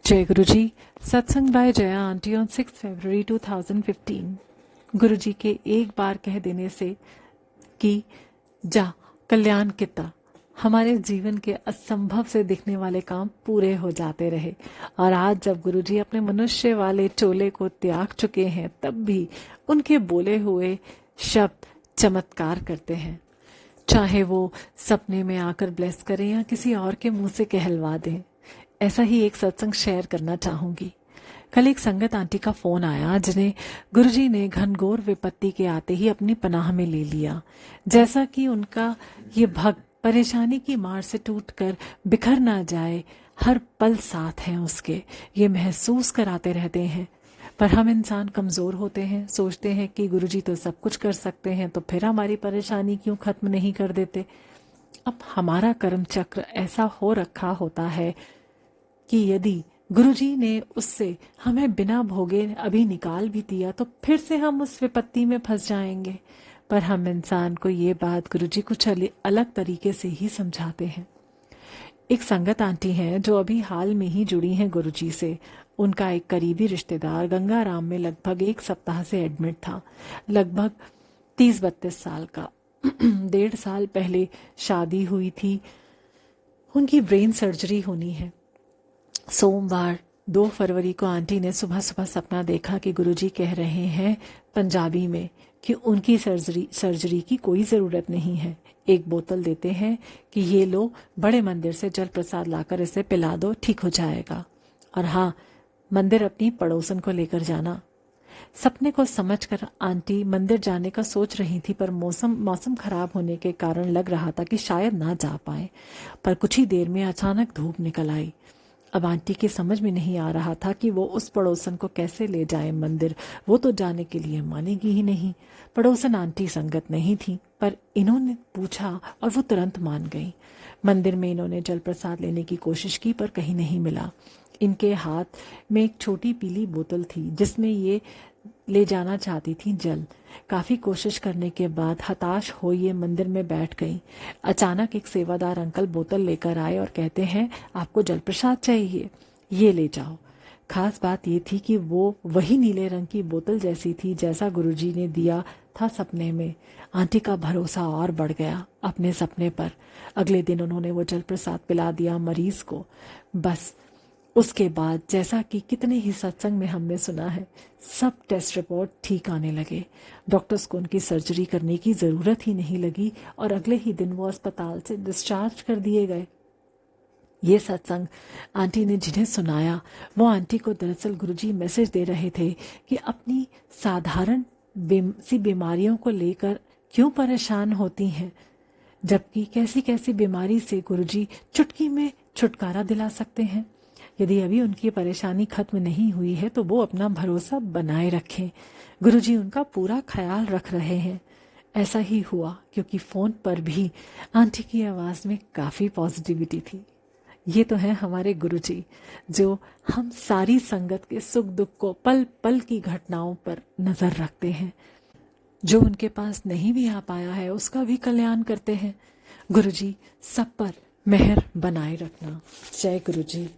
जय गुरु जी। सत्संग bye Jaya aunty on 6 फरवरी 2015। गुरु जी के एक बार कह देने से कि जा कल्याण किता हमारे जीवन के असंभव से दिखने वाले काम पूरे हो जाते रहे। और आज जब गुरु जी अपने मनुष्य वाले टोले को त्याग चुके हैं, तब भी उनके बोले हुए शब्द चमत्कार करते हैं। चाहे वो सपने में आकर ब्लेस करें या किसी और के मुंह से कहलवा दें। ऐसा ही एक सत्संग शेयर करना चाहूंगी। कल एक संगत आंटी का फोन आया, जिन्हें गुरुजी ने घनघोर विपत्ति के आते ही अपनी पनाह में ले लिया। जैसा कि उनका ये भक्त परेशानी की मार से टूटकर बिखर ना जाए, हर पल साथ हैं उसके, ये महसूस कराते रहते हैं। पर हम इंसान कमजोर होते हैं, सोचते हैं कि गुरुजी तो सब कुछ कर सकते हैं, तो फिर हमारी परेशानी क्यों खत्म नहीं कर देते। अब हमारा कर्म चक्र ऐसा हो रखा होता है कि यदि गुरुजी ने उससे हमें बिना भोगे अभी निकाल भी दिया, तो फिर से हम उस विपत्ति में फंस जाएंगे। पर हम इंसान को ये बात गुरुजी कुछ अलग तरीके से ही समझाते हैं। एक संगत आंटी हैं जो अभी हाल में ही जुड़ी हैं गुरुजी से। उनका एक करीबी रिश्तेदार गंगाराम में लगभग 1 सप्ताह से एडमिट था। लगभग 30-32 साल का। 1.5 साल पहले शादी हुई थी। उनकी ब्रेन सर्जरी होनी है। सोमवार 2 फरवरी को आंटी ने सुबह सुबह सपना देखा कि गुरुजी कह रहे हैं पंजाबी में कि उनकी सर्जरी की कोई ज़रूरत नहीं है। एक बोतल देते हैं कि ये लो, बड़े मंदिर से जल प्रसाद लाकर इसे पिला दो, ठीक हो जाएगा। और हाँ, मंदिर अपनी पड़ोसन को लेकर जाना। सपने को समझकर आंटी मंदिर जाने का सोच रही थी, पर मौसम खराब होने के कारण लग रहा था कि शायद ना जा पाए। पर कुछ ही देर में अचानक धूप निकल आई। अब आंटी के समझ में नहीं आ रहा था कि वो उस पड़ोसन को कैसे ले जाए मंदिर। वो तो जाने के लिए मानेगी ही नहीं। पड़ोसन आंटी संगत नहीं थी, पर इन्होंने पूछा और वो तुरंत मान गई। मंदिर में इन्होंने जल प्रसाद लेने की कोशिश की, पर कहीं नहीं मिला। इनके हाथ में एक छोटी पीली बोतल थी, जिसमें ये ले जाना चाहती थी जल। काफी कोशिश करने के बाद हताश हो ये मंदिर में बैठ गई। अचानक एक सेवादार अंकल बोतल लेकर आए और कहते हैं, आपको जल प्रसाद चाहिए, ये ले जाओ। खास बात ये थी कि वो वही नीले रंग की बोतल जैसी थी जैसा गुरुजी ने दिया था सपने में। आंटी का भरोसा और बढ़ गया अपने सपने पर। अगले दिन उन्होंने वो जल प्रसाद पिला दिया मरीज को। बस उसके बाद जैसा कि कितने ही सत्संग में हमने सुना है, सब टेस्ट रिपोर्ट ठीक आने लगे। डॉक्टर्स को उनकी सर्जरी करने की ज़रूरत ही नहीं लगी और अगले ही दिन वो अस्पताल से डिस्चार्ज कर दिए गए। ये सत्संग आंटी ने जिन्हें सुनाया, वो आंटी को दरअसल गुरुजी मैसेज दे रहे थे कि अपनी साधारण सी बीमारियों को लेकर क्यों परेशान होती हैं, जबकि कैसी कैसी बीमारी से गुरुजी चुटकी में छुटकारा दिला सकते हैं। यदि अभी उनकी परेशानी खत्म नहीं हुई है, तो वो अपना भरोसा बनाए रखें। गुरुजी उनका पूरा ख्याल रख रहे हैं। ऐसा ही हुआ, क्योंकि फोन पर भी आंटी की आवाज में काफी पॉजिटिविटी थी। ये तो है हमारे गुरुजी, जो हम सारी संगत के सुख दुख को, पल पल की घटनाओं पर नजर रखते हैं। जो उनके पास नहीं भी आ पाया है, उसका भी कल्याण करते हैं। गुरुजी सब पर मेहर बनाए रखना। जय गुरुजी।